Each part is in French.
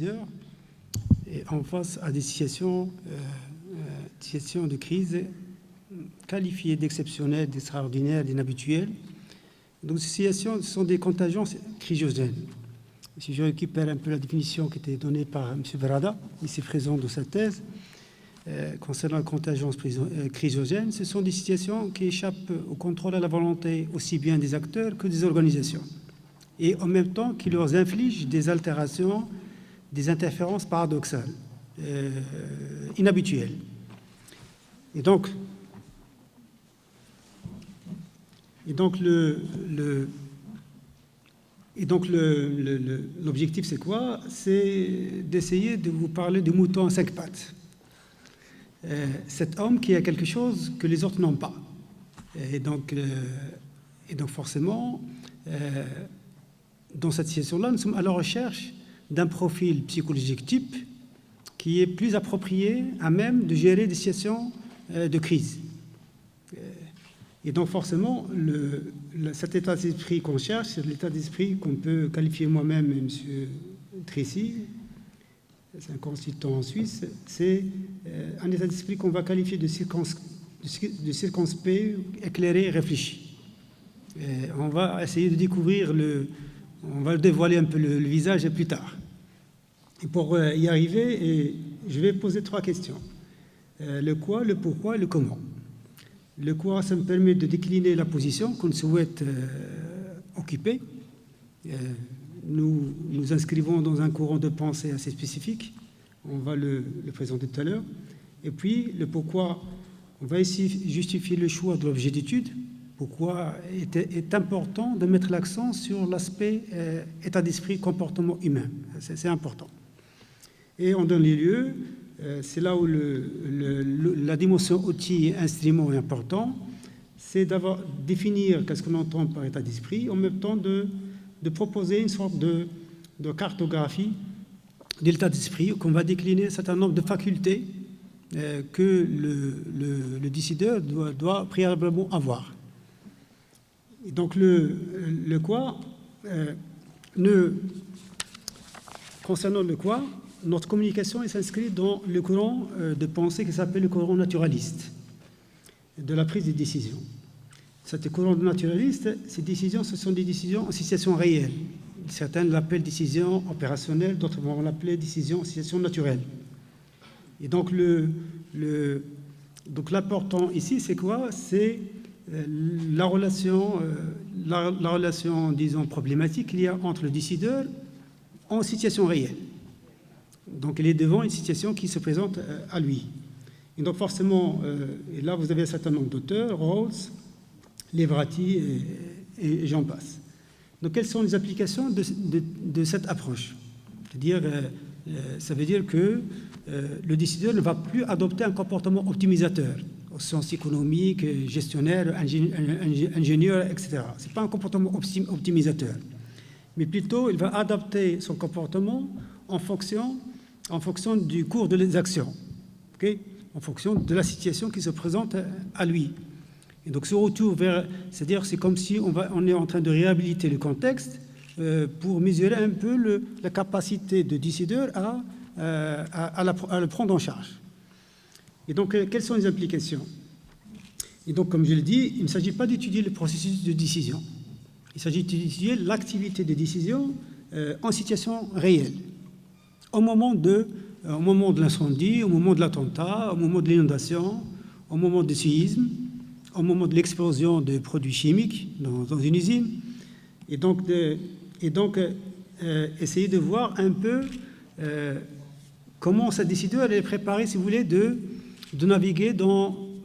décideurs en face à des situations de crise qualifiées d'exceptionnelles, d'extraordinaires, d'inhabituelles. Donc ces situations sont des contingences cryogènes. Si je récupère un peu la définition qui était donnée par M. Verada, ici présent dans sa thèse, concernant la contingence cryogène, ce sont des situations qui échappent au contrôle à la volonté aussi bien des acteurs que des organisations, et en même temps qui leur infligent des altérations, des interférences paradoxales, inhabituelles. Et donc l'objectif, c'est quoi? C'est d'essayer de vous parler du mouton à 5 pattes. Cet homme qui a quelque chose que les autres n'ont pas. Et donc forcément, dans cette situation-là, nous sommes à la recherche d'un profil psychologique type qui est plus approprié, à même de gérer des situations de crise. Et donc forcément, cet état d'esprit qu'on cherche, c'est l'état d'esprit qu'on peut qualifier moi-même et M. Tracy, c'est un consultant en Suisse, c'est un état d'esprit qu'on va qualifier de circonspect, éclairé, réfléchi. Et on va essayer de découvrir on va dévoiler un peu le visage plus tard. Et pour y arriver, je vais poser 3 questions. Le quoi, le pourquoi et le comment. Le quoi, ça me permet de décliner la position qu'on souhaite occuper. Nous nous inscrivons dans un courant de pensée assez spécifique. On va le présenter tout à l'heure. Et puis, le pourquoi, on va ici justifier le choix de l'objet d'étude. Pourquoi est important de mettre l'accent sur l'aspect état d'esprit, comportement humain. C'est important. Et en dernier lieu, c'est là où la dimension outil et instrument est important, c'est définir qu'est-ce qu'on entend par état d'esprit, en même temps de proposer une sorte de cartographie de l'état d'esprit qu'on va décliner un certain nombre de facultés que le décideur doit préalablement avoir. Et donc le quoi, concernant le quoi, notre communication s'inscrit dans le courant de pensée qui s'appelle le courant naturaliste de la prise de décision. Cet courant naturaliste, ces décisions, ce sont des décisions en situation réelle. Certains l'appellent décision opérationnelle, d'autres vont l'appeler décision en situation naturelle. Et donc l'important ici, c'est quoi? C'est la relation, disons, problématique qu'il y a entre le décideur en situation réelle. Donc, il est devant une situation qui se présente à lui. Et donc, forcément, et là, vous avez un certain nombre d'auteurs, Rawls, Leverati et j'en passe. Donc, quelles sont les applications de cette approche? C'est-à-dire, ça veut dire que le décideur ne va plus adopter un comportement optimisateur, au sens économique, gestionnaire, ingénieur, etc. Ce n'est pas un comportement optimisateur, mais plutôt, il va adapter son comportement en fonction du cours des actions, okay? En fonction de la situation qui se présente à lui. Et donc ce retour vers, c'est-à-dire c'est comme si on est en train de réhabiliter le contexte pour mesurer un peu la capacité de décideur à le prendre en charge. Et donc quelles sont les implications? Et donc comme je l'ai dit, il ne s'agit pas d'étudier le processus de décision. Il s'agit d'étudier l'activité de décision en situation réelle. Au moment de l'incendie, au moment de l'attentat, au moment de l'inondation, au moment du séisme, au moment de l'explosion de produits chimiques dans une usine. Et donc essayer de voir un peu comment ce décideur est préparé, si vous voulez, de naviguer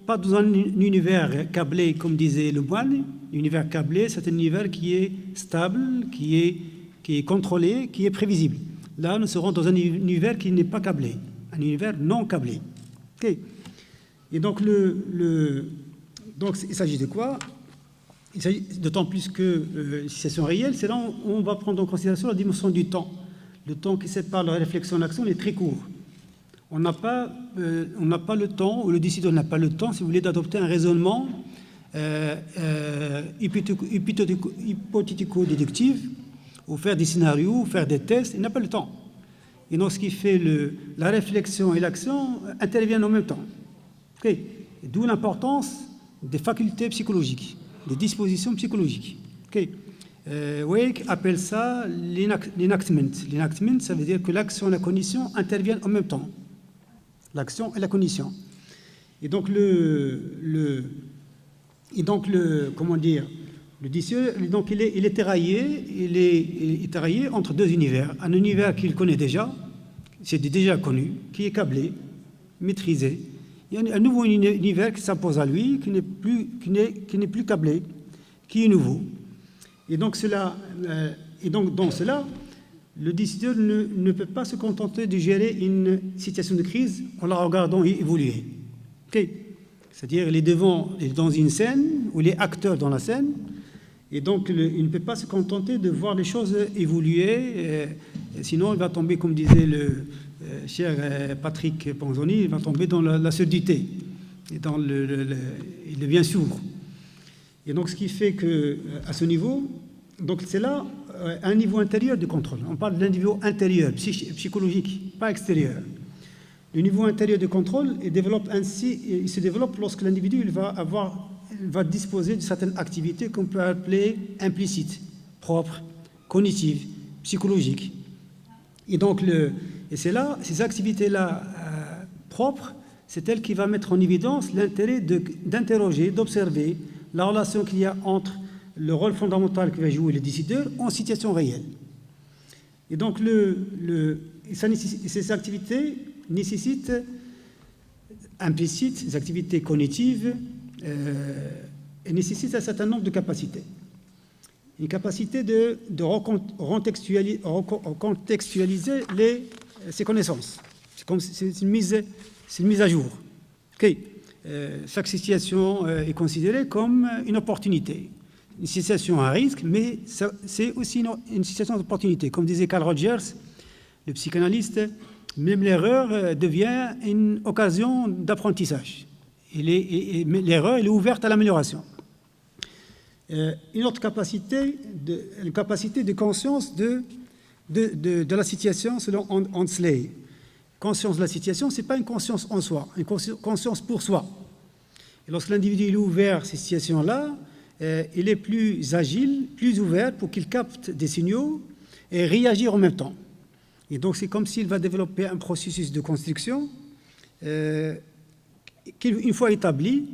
pas dans un univers câblé, comme disait Le Moine. L'univers câblé, c'est un univers qui est stable, qui est contrôlé, qui est prévisible. Là, nous serons dans un univers qui n'est pas câblé, un univers non câblé. Okay. Et donc, donc, il s'agit de quoi? Il s'agit d'autant plus que les situations réelles, c'est là où on va prendre en considération la dimension du temps. Le temps qui sépare la réflexion et l'action est très court. On n'a pas le temps, ou le décideur n'a pas le temps, si vous voulez, d'adopter un raisonnement hypothético-déductif, ou faire des scénarios, ou faire des tests. Il n'a pas le temps. Et donc, ce qui fait la réflexion et l'action interviennent en même temps. Okay. D'où l'importance des facultés psychologiques, des dispositions psychologiques. Okay. Wake appelle ça l'enactment. L'enactment, ça veut dire que l'action et la cognition interviennent en même temps. L'action et la cognition. Et donc, comment dire, le disciple, donc il est tiraillé, il est tiraillé entre deux univers. Un univers qu'il connaît déjà, c'est déjà connu, qui est câblé, maîtrisé. Il y a un nouveau univers qui s'impose à lui, qui n'est plus câblé, qui est nouveau. Et donc, dans cela, le décideur ne peut pas se contenter de gérer une situation de crise en la regardant évoluer. Okay. C'est-à-dire, il est dans une scène, où il est acteur dans la scène, et donc il ne peut pas se contenter de voir les choses évoluer, sinon il va tomber, comme disait le cher Patrick Panzoni, il va tomber dans la surdité, et il devient sourd. Et donc, ce qui fait qu'à ce niveau, donc c'est là un niveau intérieur de contrôle. On parle d'un niveau intérieur, psychologique, pas extérieur. Le niveau intérieur de contrôle il se développe lorsque l'individu va disposer de certaines activités qu'on peut appeler implicites, propres, cognitives, psychologiques. Et donc, c'est là, ces activités-là propres, c'est elle qui va mettre en évidence l'intérêt d'interroger, d'observer la relation qu'il y a entre le rôle fondamental que va jouer le décideur en situation réelle. Et donc, ces activités nécessitent implicites, des activités cognitives, et nécessitent un certain nombre de capacités. Une capacité de recontextualiser ses connaissances. C'est une mise à jour. Okay. Chaque situation est considérée comme une opportunité. Une situation à risque, mais c'est aussi une situation d'opportunité. Comme disait Carl Rogers, le psychanalyste, même l'erreur devient une occasion d'apprentissage. L'erreur, elle est ouverte à l'amélioration. Une autre capacité, une capacité de conscience de la situation selon Hensley. Conscience de la situation, ce n'est pas une conscience en soi, une conscience pour soi. Et lorsque l'individu est ouvert à ces situations-là, il est plus agile, plus ouvert pour qu'il capte des signaux et réagir en même temps. Et donc, c'est comme s'il va développer un processus de construction qu'une fois établi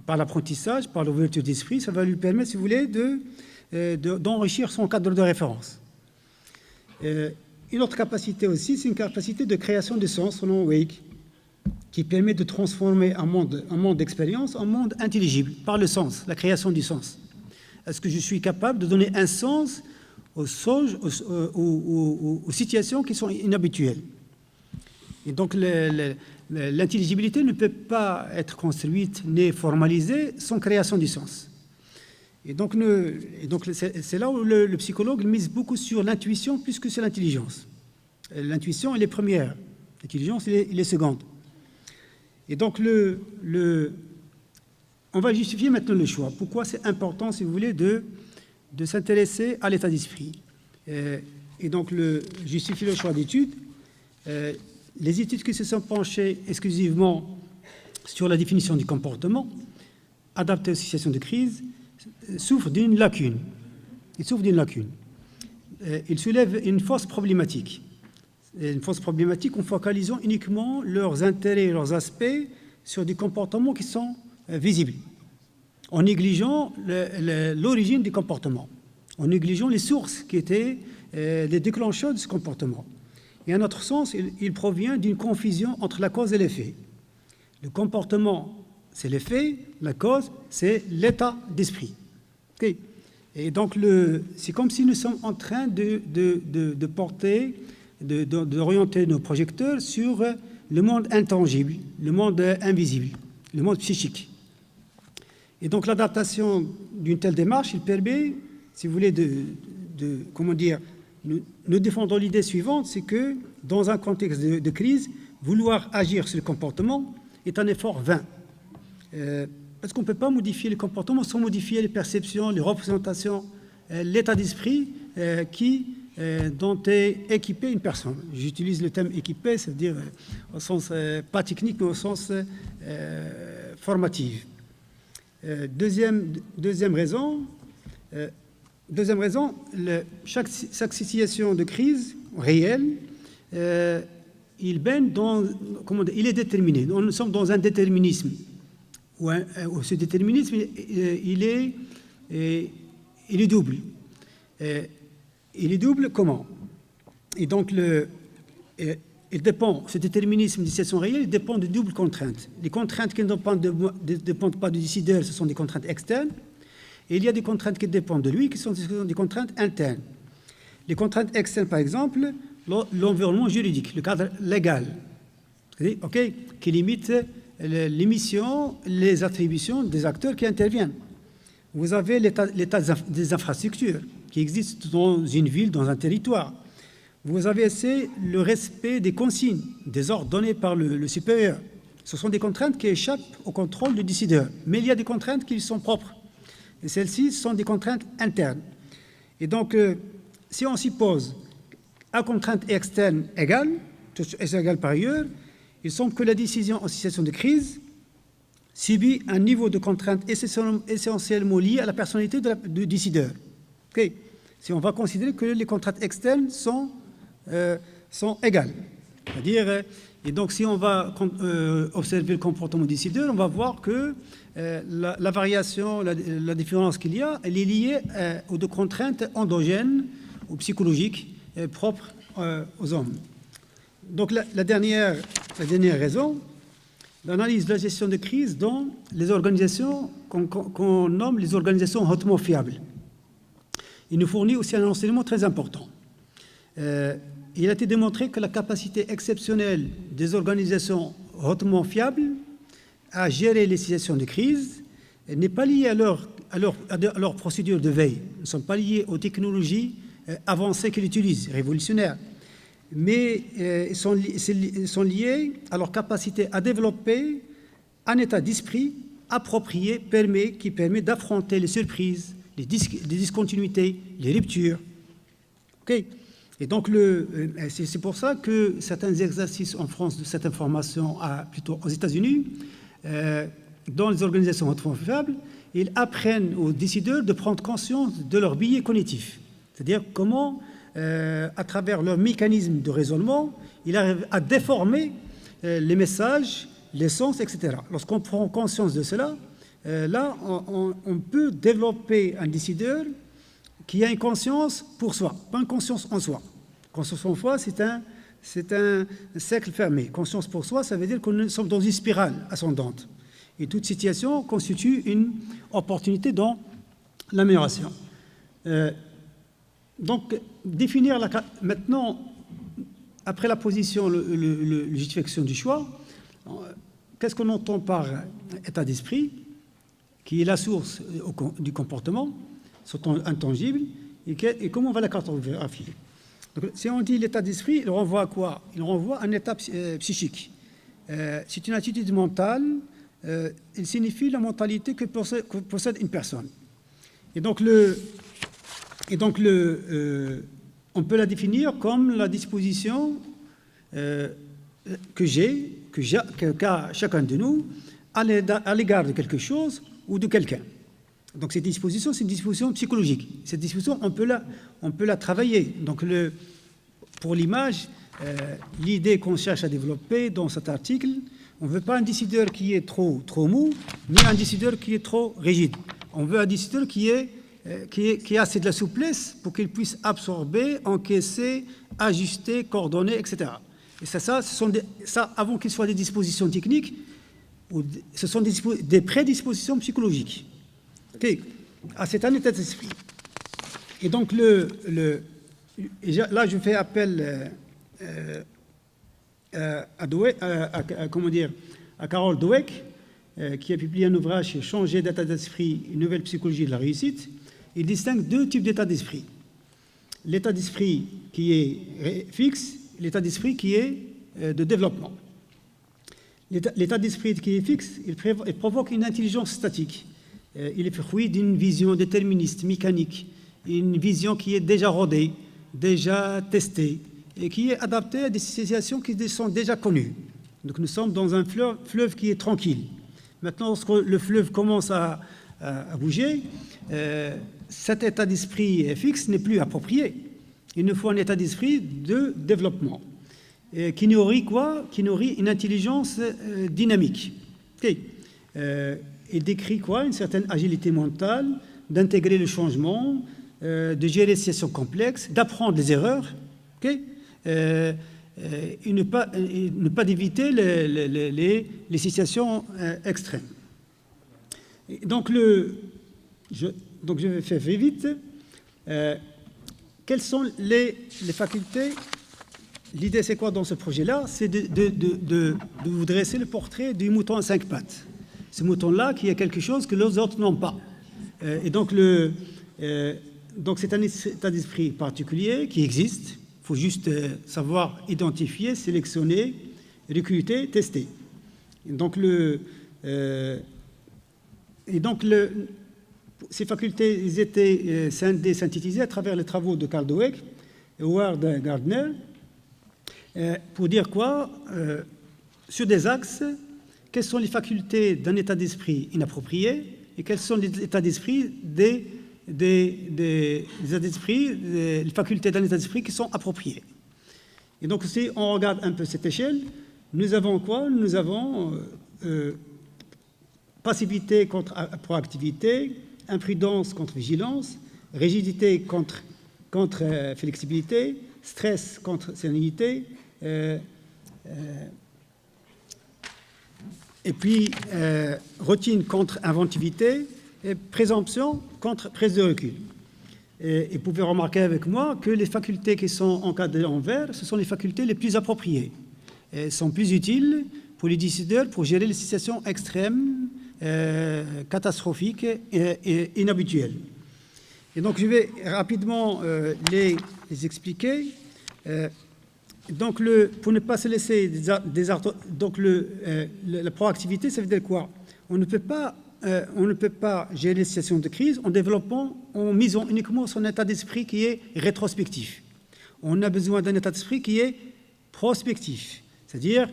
par l'apprentissage, par l'ouverture d'esprit, ça va lui permettre, si vous voulez, d'enrichir son cadre de référence. Une autre capacité aussi, c'est une capacité de création de sens, selon Wake, qui permet de transformer un monde d'expérience en monde intelligible, par le sens, la création du sens. Est-ce que je suis capable de donner un sens aux situations qui sont inhabituelles? Et donc, l'intelligibilité ne peut pas être construite ni formalisée sans création du sens. Et donc c'est là où le psychologue mise beaucoup sur l'intuition plus que sur l'intelligence. L'intuition, elle est première. L'intelligence, elle est seconde. Et donc, on va justifier maintenant le choix. Pourquoi c'est important, si vous voulez, de s'intéresser à l'état d'esprit. Et donc, justifier le choix d'études. Les études qui se sont penchées exclusivement sur la définition du comportement adapté aux situations de crise souffrent d'une lacune. Ils soulèvent une fausse problématique. Une fausse problématique en focalisant uniquement leurs intérêts et leurs aspects sur des comportements qui sont visibles, en négligeant l'origine du comportement, en négligeant les sources qui étaient les déclencheurs de ce comportement. Et à notre sens, il provient d'une confusion entre la cause et l'effet. Le comportement, c'est l'effet, la cause, c'est l'état d'esprit. Okay. Et donc, c'est comme si nous sommes en train de porter, d'orienter nos projecteurs sur le monde intangible, le monde invisible, le monde psychique. Et donc, l'adaptation d'une telle démarche, il permet, si vous voulez, nous défendons l'idée suivante, c'est que dans un contexte de crise, vouloir agir sur le comportement est un effort vain. Parce qu'on ne peut pas modifier le comportement sans modifier les perceptions, les représentations, l'état d'esprit qui dont est équipée une personne. J'utilise le terme équipé, c'est-à-dire au sens pas technique, mais au sens formatif. Deuxième raison, chaque situation de crise réelle, il est déterminé. Nous sommes dans un déterminisme. Où ce déterminisme, il est double. Il est double comment? Et donc, il dépend, ce déterminisme de situation réelle, il dépend de doubles contraintes. Les contraintes qui ne dépendent pas du décideur, ce sont des contraintes externes. Et il y a des contraintes qui dépendent de lui, qui sont des contraintes internes. Les contraintes externes, par exemple, l'environnement juridique, le cadre légal, qui limite les missions, les attributions des acteurs qui interviennent. Vous avez l'état des infrastructures qui existent dans une ville, dans un territoire. Vous avez aussi le respect des consignes, des ordres donnés par le supérieur. Ce sont des contraintes qui échappent au contrôle du décideur. Mais il y a des contraintes qui sont propres. Et celles-ci sont des contraintes internes. Et donc, si on s'y pose à contraintes externes égales, toutes égales par ailleurs, il semble que la décision en situation de crise subit un niveau de contrainte essentiellement lié à la personnalité du décideur. Si on va considérer que les contraintes externes sont égales. C'est-à-dire, et donc si on va observer le comportement du décideur, on va voir que la variation, la différence qu'il y a, elle est liée aux deux contraintes endogènes ou psychologiques propres aux hommes. Donc la dernière raison, l'analyse de la gestion de crise dans les organisations qu'on nomme les organisations hautement fiables. Il nous fournit aussi un enseignement très important. Il a été démontré que la capacité exceptionnelle des organisations hautement fiables à gérer les situations de crise n'est pas liée à leur procédure de veille, ne sont pas liées aux technologies avancées qu'ils utilisent, révolutionnaires, mais sont liées à leur capacité à développer un état d'esprit approprié qui permet d'affronter les surprises, les discontinuités, les ruptures. Et donc, c'est pour ça que certains exercices en France de cette information, plutôt aux États-Unis, dans les organisations hautement fiables, ils apprennent aux décideurs de prendre conscience de leur biais cognitif. C'est-à-dire comment, à travers leur mécanisme de raisonnement, ils arrivent à déformer les messages, les sens, etc. Lorsqu'on prend conscience de cela, là, on peut développer un décideur qui a une conscience pour soi, pas une conscience en soi. Conscience en soi, c'est un cercle fermé. Conscience pour soi, ça veut dire que nous sommes dans une spirale ascendante. Et toute situation constitue une opportunité dans l'amélioration. Donc, définir maintenant, après la position, la justification du choix, qu'est-ce qu'on entend par état d'esprit, qui est la source du comportement, surtout intangible, et comment on va la cartographier. Donc, si on dit l'état d'esprit, il renvoie à quoi? Il renvoie à un état psychique. C'est une attitude mentale, il signifie la mentalité que possède une personne. Et donc, on peut la définir comme la disposition qu'a chacun de nous à l'égard de quelque chose ou de quelqu'un. Donc cette disposition, c'est une disposition psychologique. Cette disposition, on peut la travailler. Donc pour l'image, l'idée qu'on cherche à développer dans cet article, on ne veut pas un décideur qui est trop mou, ni un décideur qui est trop rigide. On veut un décideur qui a assez de la souplesse pour qu'il puisse absorber, encaisser, ajuster, coordonner, etc. Et ça avant qu'il soit des dispositions techniques, ce sont des prédispositions psychologiques. C'est un état d'esprit. Et donc, là, je fais appel à Carol Dweck, qui a publié un ouvrage sur « Changer d'état d'esprit, une nouvelle psychologie de la réussite ». Il distingue deux types d'état d'esprit. L'état d'esprit qui est fixe, l'état d'esprit qui est de développement. L'état d'esprit qui est fixe, il provoque une intelligence statique. Il est fruit d'une vision déterministe, mécanique, une vision qui est déjà rodée, déjà testé et qui est adapté à des situations qui sont déjà connues. Donc nous sommes dans un fleuve qui est tranquille. Maintenant, lorsque le fleuve commence à bouger, cet état d'esprit fixe n'est plus approprié. Il nous faut un état d'esprit de développement qui nourrit quoi? Qui nourrit une intelligence dynamique. Okay. Il décrit quoi? Une certaine agilité mentale, d'intégrer le changement, de gérer les situations complexes, d'apprendre les erreurs, okay? Et ne pas d'éviter les situations extrêmes. Et donc, je vais faire vite. Quelles sont les facultés? L'idée, c'est quoi dans ce projet-là? C'est de vous dresser le portrait du mouton à 5 pattes. Ce mouton-là qui a quelque chose que les autres n'ont pas. Et donc, c'est un état d'esprit particulier qui existe. Il faut juste savoir identifier, sélectionner, recruter, tester. Ces facultés ils étaient synthétisées à travers les travaux de Carl Dweck et Howard Gardner pour dire quoi? Sur des axes, quelles sont les facultés d'un état d'esprit inapproprié et quels sont les états d'esprit les facultés d'un état d'esprit qui sont appropriées. Et donc, si on regarde un peu cette échelle, nous avons quoi? Nous avons passivité contre proactivité, imprudence contre vigilance, rigidité contre flexibilité, stress contre sérénité, et puis routine contre inventivité, et présomption contre prise de recul. Et vous pouvez remarquer avec moi que les facultés qui sont encadrées en vert, ce sont les facultés les plus appropriées. Elles sont plus utiles pour les décideurs pour gérer les situations extrêmes, catastrophiques et inhabituelles. Et donc, je vais rapidement les expliquer. Donc, pour ne pas se laisser la proactivité, ça veut dire quoi? On ne peut pas gérer les situations de crise en misant uniquement sur un état d'esprit qui est rétrospectif. On a besoin d'un état d'esprit qui est prospectif, c'est-à-dire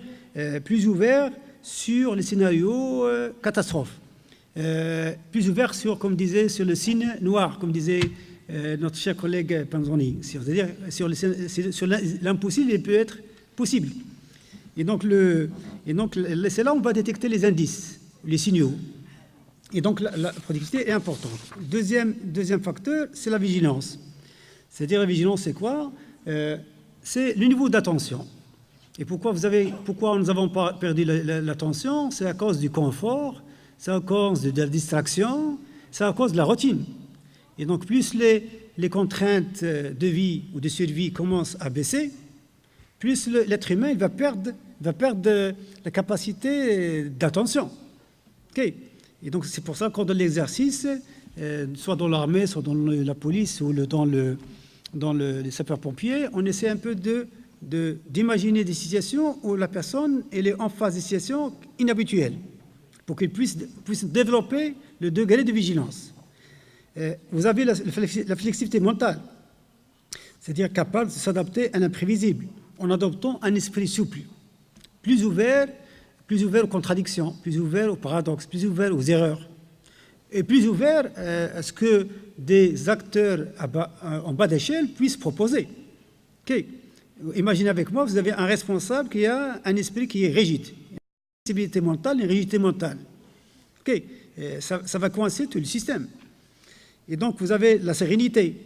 plus ouvert sur les scénarios catastrophes, plus ouvert sur, comme disait, sur le signe noir, comme disait notre cher collègue Panzoni, c'est-à-dire sur l'impossible, il peut être possible. Et donc, c'est là où on va détecter les indices, les signaux. Et donc, la productivité est importante. Deuxième facteur, c'est la vigilance. C'est-à-dire, la vigilance, c'est quoi? C'est le niveau d'attention. Et pourquoi nous n'avons pas perdu l'attention? C'est à cause du confort, c'est à cause de la distraction, c'est à cause de la routine. Et donc, plus les contraintes de vie ou de survie commencent à baisser, plus l'être humain il va perdre la capacité d'attention. Okay. Et donc, c'est pour ça qu'on donne l'exercice, soit dans l'armée, soit dans la police ou dans les sapeurs-pompiers, on essaie un peu d'imaginer des situations où la personne elle est en face de situations inhabituelles, pour qu'elle puisse développer le degré de vigilance. Vous avez la flexibilité mentale, c'est-à-dire capable de s'adapter à l'imprévisible, en adoptant un esprit souple, plus ouvert aux contradictions, plus ouvert aux paradoxes, plus ouvert aux erreurs, et plus ouvert à ce que des acteurs en bas d'échelle puissent proposer. Okay. Imaginez avec moi, vous avez un responsable qui a un esprit qui est rigide, une flexibilité mentale, une rigidité mentale. Okay. Ça va coincer tout le système. Et donc, vous avez la sérénité.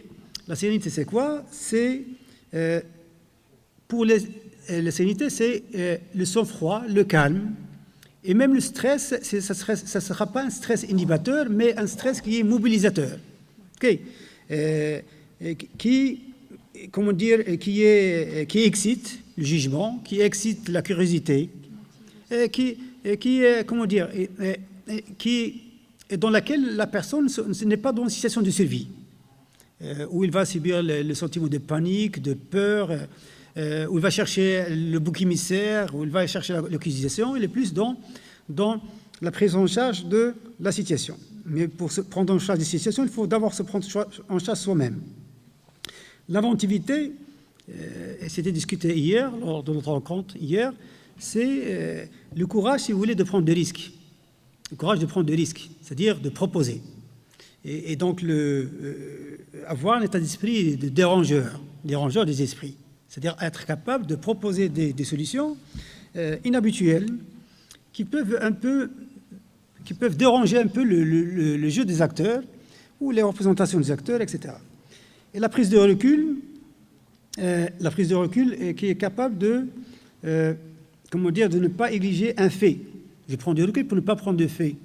La sérénité, c'est quoi? C'est, pour la sérénité, c'est le sang-froid, le calme. Et même le stress, ça ne sera pas un stress inhibiteur, mais un stress qui est mobilisateur. Okay. Qui excite le jugement, qui excite la curiosité, dans laquelle la personne n'est pas dans une situation de survie, où il va subir le sentiment de panique, de peur, où il va chercher le bouc émissaire, où il va chercher l'accusation. Il est plus dans la prise en charge de la situation. Mais pour se prendre en charge des situations, il faut d'abord se prendre en charge soi-même. L'inventivité, et c'était discuté hier, lors de notre rencontre hier, c'est le courage, si vous voulez, de prendre des risques. Le courage de prendre des risques, c'est-à-dire de proposer. Et donc, avoir un état d'esprit de dérangeur des esprits. C'est-à-dire être capable de proposer des solutions inhabituelles qui peuvent déranger un peu le jeu des acteurs ou les représentations des acteurs, etc. Et la prise de recul qui est capable de ne pas négliger un fait. Je prends du recul pour ne pas prendre de fait.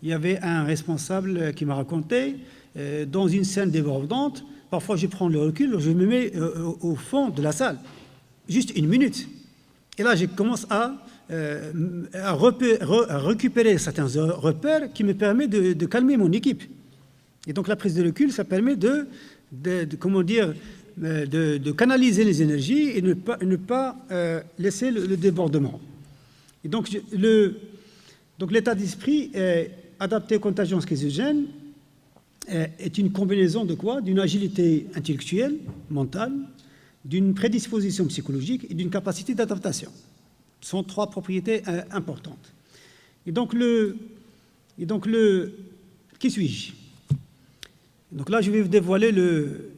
Il y avait un responsable qui m'a raconté, dans une scène débordante, parfois je prends le recul, je me mets au fond de la salle, juste une minute. Et là, je commence à récupérer certains repères qui me permettent de calmer mon équipe. Et donc la prise de recul, ça permet de canaliser les énergies et ne pas laisser le débordement. Et donc l'état d'esprit adapté aux contingences schizogènes est une combinaison de quoi? D'une agilité intellectuelle, mentale, d'une prédisposition psychologique et d'une capacité d'adaptation. Ce sont trois propriétés importantes. Et donc qui suis-je? Donc là, je vais vous dévoiler le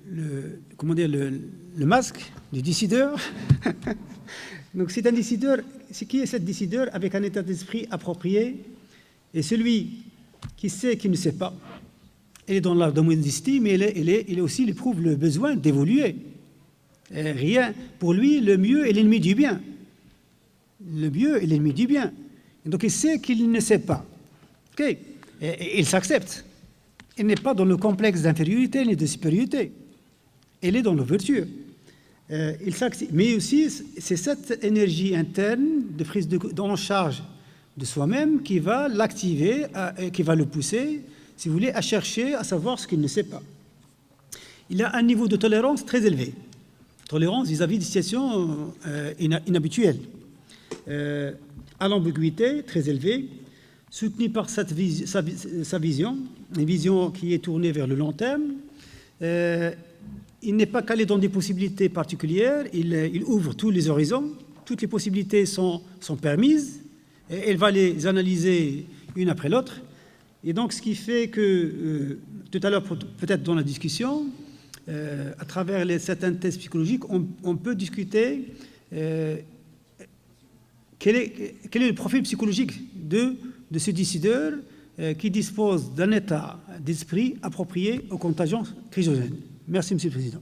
masque du décideur. Donc c'est un décideur. Qui est ce décideur avec un état d'esprit approprié? Et celui qui sait qu'il ne sait pas. Il est dans la modestie, mais il aussi éprouve le besoin d'évoluer. Rien. Pour lui, le mieux est l'ennemi du bien. Le mieux est l'ennemi du bien. Et donc il sait qu'il ne sait pas. Okay. Et il s'accepte. Il n'est pas dans le complexe d'infériorité ni de supériorité. Il est dans l'ouverture. Mais aussi, c'est cette énergie interne de prise en charge de soi-même qui va l'activer, qui va le pousser, si vous voulez, à chercher, à savoir ce qu'il ne sait pas. Il a un niveau de tolérance très élevé. Tolérance vis-à-vis des situations inhabituelles. À l'ambiguïté très élevée, soutenu par sa vision, une vision qui est tournée vers le long terme. Il n'est pas calé dans des possibilités particulières, il ouvre tous les horizons, toutes les possibilités sont permises, et elle va les analyser une après l'autre. Et donc, ce qui fait que, tout à l'heure, peut-être dans la discussion, à travers certains tests psychologiques, on peut discuter quel est le profil psychologique de ce décideur qui dispose d'un état d'esprit approprié aux contingences schizogènes. Merci, Monsieur le Président.